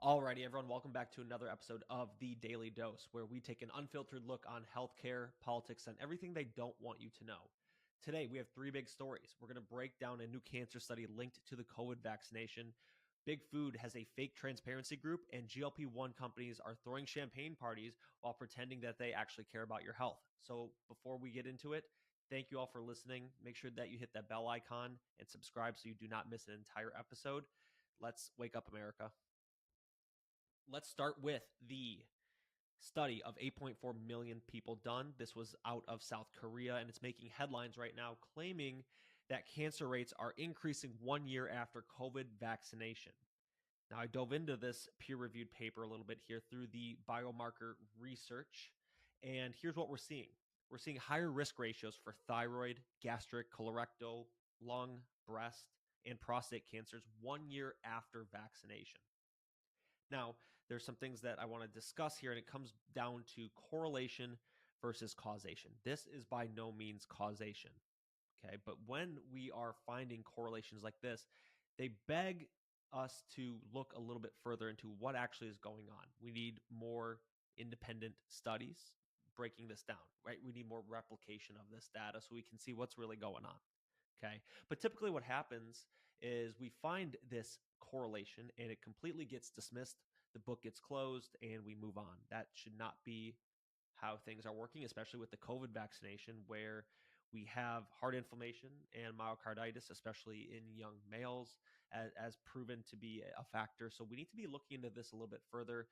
Alrighty, everyone, welcome back to another episode of The Daily Dose, where we take an unfiltered look on healthcare, politics, and everything they don't want you to know. Today, we have three big stories. We're going to break down a new cancer study linked to the COVID vaccination. Big Food has a fake transparency group, and GLP-1 companies are throwing champagne parties while pretending that they actually care about your health. So before we get into it, thank you all for listening. Make sure that you hit that bell icon and subscribe so you do not miss an entire episode. Let's wake up, America. Let's start with the study of 8.4 million people done. This was out of South Korea, and it's making headlines right now claiming that cancer rates are increasing 1 year after COVID vaccination. Now, I dove into this peer-reviewed paper a little bit here through the biomarker research, and here's what we're seeing. We're seeing higher risk ratios for thyroid, gastric, colorectal, lung, breast, and prostate cancers 1 year after vaccination. Now, there's some things that I want to discuss here, and it comes down to correlation versus causation. This is by no means causation, okay? But when we are finding correlations like this, they beg us to look a little bit further into what actually is going on. We need more independent studies breaking this down, right? We need more replication of this data so we can see what's really going on, okay? But typically what happens is we find this correlation and it completely gets dismissed. The book gets closed and we move on. That should not be how things are working, especially with the COVID vaccination, where we have heart inflammation and myocarditis, especially in young males, as proven to be a factor. So we need to be looking into this a little bit further.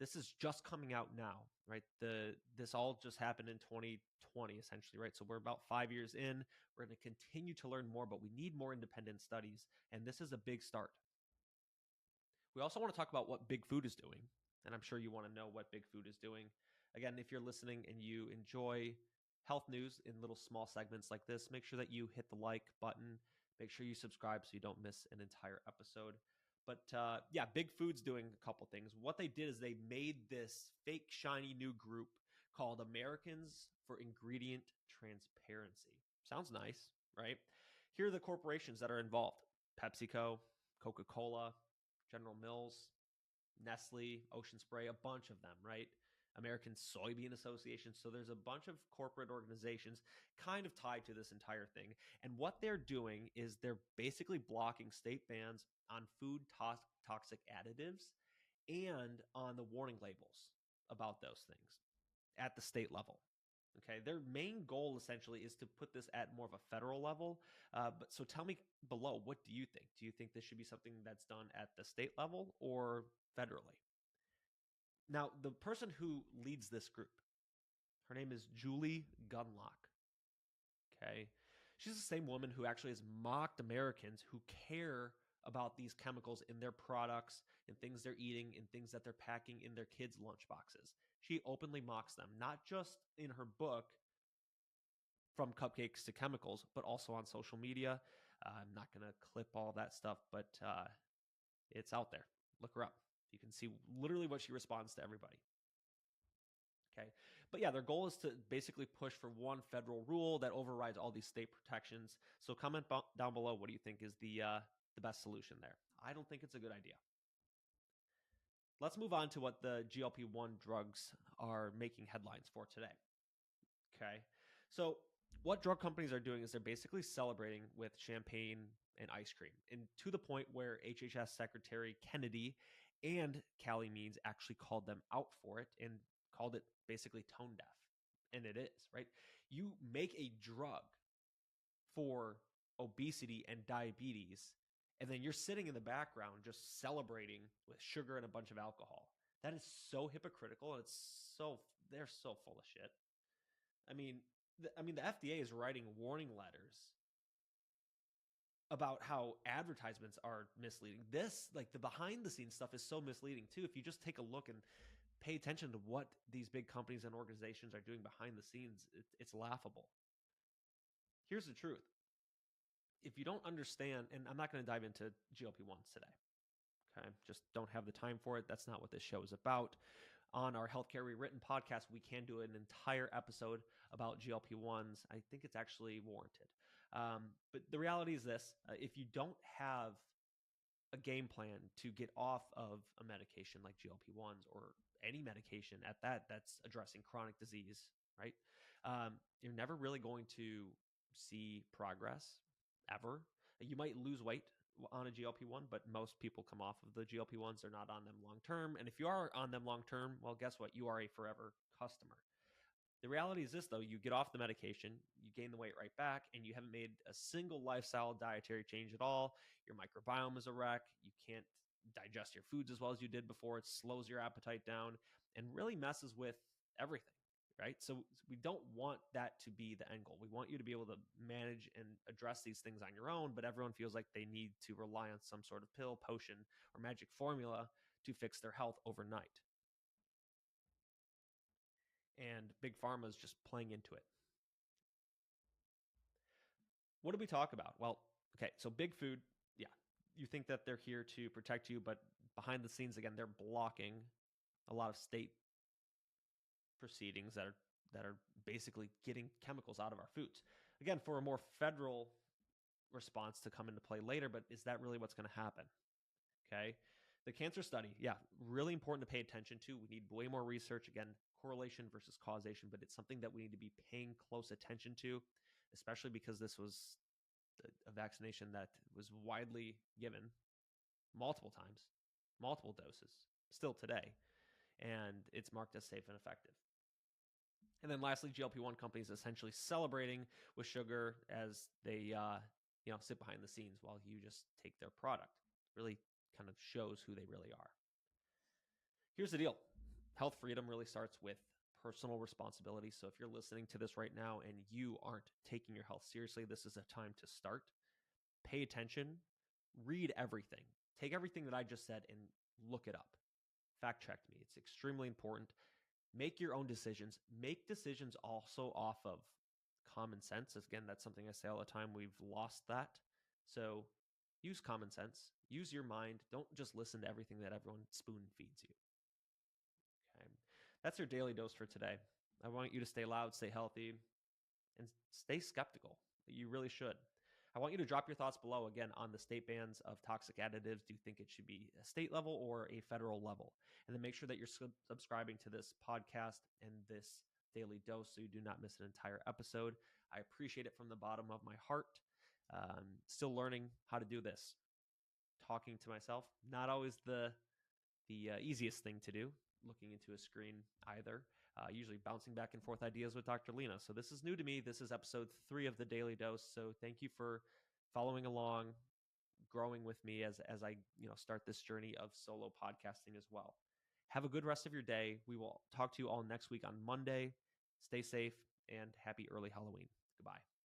This is just coming out now, right? This all just happened in 2020, essentially, right? So we're about 5 years in. We're going to continue to learn more, but we need more independent studies, and this is a big start. We also want to talk about what Big Food is doing, and I'm sure you want to know what Big Food is doing. Again, if you're listening and you enjoy health news in little small segments like this, make sure that you hit the like button. Make sure you subscribe so you don't miss an entire episode. But yeah, Big Food's doing a couple things. What they did is they made this fake shiny new group called Americans for Ingredient Transparency. Sounds nice, right? Here are the corporations that are involved: PepsiCo, Coca-Cola, General Mills, Nestle, Ocean Spray, a bunch of them, right? American Soybean Association. So there's a bunch of corporate organizations kind of tied to this entire thing. And what they're doing is they're basically blocking state bans on food toxic additives and on the warning labels about those things at the state level. Okay, their main goal essentially is to put this at more of a federal level. But so tell me below, what do you think? Do you think this should be something that's done at the state level or federally? Now, the person who leads this group, her name is Julie Gunlock. Okay, she's the same woman who actually has mocked Americans who care about these chemicals in their products and things they're eating and things that they're packing in their kids' lunchboxes. She openly mocks them, not just in her book, From Cupcakes to Chemicals, but also on social media. I'm not going to clip all that stuff, but it's out there. Look her up. You can see literally what she responds to everybody. Okay. But yeah, their goal is to basically push for one federal rule that overrides all these state protections. So comment down below, what do you think is the best solution there? I don't think it's a good idea. Let's move on to what the GLP-1 drugs are making headlines for today. Okay. So what drug companies are doing is they're basically celebrating with champagne and ice cream, and to the point where HHS Secretary Kennedy and Callie Means actually called them out for it and called it basically tone deaf. And it is, right? You make a drug for obesity and diabetes, and then you're sitting in the background just celebrating with sugar and a bunch of alcohol. That is so hypocritical, and they're so full of shit. I mean, the FDA is writing warning letters about how advertisements are misleading. This, like the behind the scenes stuff, is so misleading too. If you just take a look and pay attention to what these big companies and organizations are doing behind the scenes, it's laughable. Here's the truth. If you don't understand, and I'm not going to dive into GLP-1s today, okay? Just don't have the time for it. That's not what this show is about. On our Healthcare Rewritten podcast, we can do an entire episode about GLP-1s. I think it's actually warranted. But the reality is this: if you don't have a game plan to get off of a medication like GLP-1s or any medication at that's addressing chronic disease, right? You're never really going to see progress ever. You might lose weight on a GLP-1, but most people come off of the GLP-1s. They're not on them long term. And if you are on them long term, well, guess what? You are a forever customer. The reality is this, though: you get off the medication, you gain the weight right back, and you haven't made a single lifestyle dietary change at all. Your microbiome is a wreck. You can't digest your foods as well as you did before. It slows your appetite down and really messes with everything, right? So we don't want that to be the end goal. We want you to be able to manage and address these things on your own, but everyone feels like they need to rely on some sort of pill, potion, or magic formula to fix their health overnight. And Big Pharma is just playing into it. What did we talk about? Well, okay, so big food, yeah, you think that they're here to protect you, but behind the scenes, again, they're blocking a lot of state proceedings that are basically getting chemicals out of our foods. Again, for a more federal response to come into play later, but is that really what's going to happen? Okay. The cancer study, yeah, really important to pay attention to. We need way more research. Again, correlation versus causation, but it's something that we need to be paying close attention to, especially because this was a vaccination that was widely given multiple times, multiple doses, still today, and it's marked as safe and effective. And then lastly, GLP-1 companies essentially celebrating with sugar as they sit behind the scenes while you just take their product. Really kind of shows who they really are. Here's the deal. Health freedom really starts with personal responsibility. So if you're listening to this right now and you aren't taking your health seriously, this is a time to start. Pay attention. Read everything. Take everything that I just said and look it up. Fact check me. It's extremely important. Make your own decisions. Make decisions also off of common sense. Again, that's something I say all the time. We've lost that. So use common sense. Use your mind. Don't just listen to everything that everyone spoon feeds you. Okay. That's your daily dose for today. I want you to stay loud, stay healthy, and stay skeptical. You really should. I want you to drop your thoughts below, again, on the state bans of toxic additives. Do you think it should be a state level or a federal level? And then make sure that you're subscribing to this podcast and this daily dose so you do not miss an entire episode. I appreciate it from the bottom of my heart. Still learning how to do this. Talking to myself, not always the easiest thing to do, looking into a screen either. Usually bouncing back and forth ideas with Dr. Lena. So this is new to me. This is episode 3 of the Daily Dose. So thank you for following along, growing with me as I start this journey of solo podcasting as well. Have a good rest of your day. We will talk to you all next week on Monday. Stay safe and happy early Halloween. Goodbye.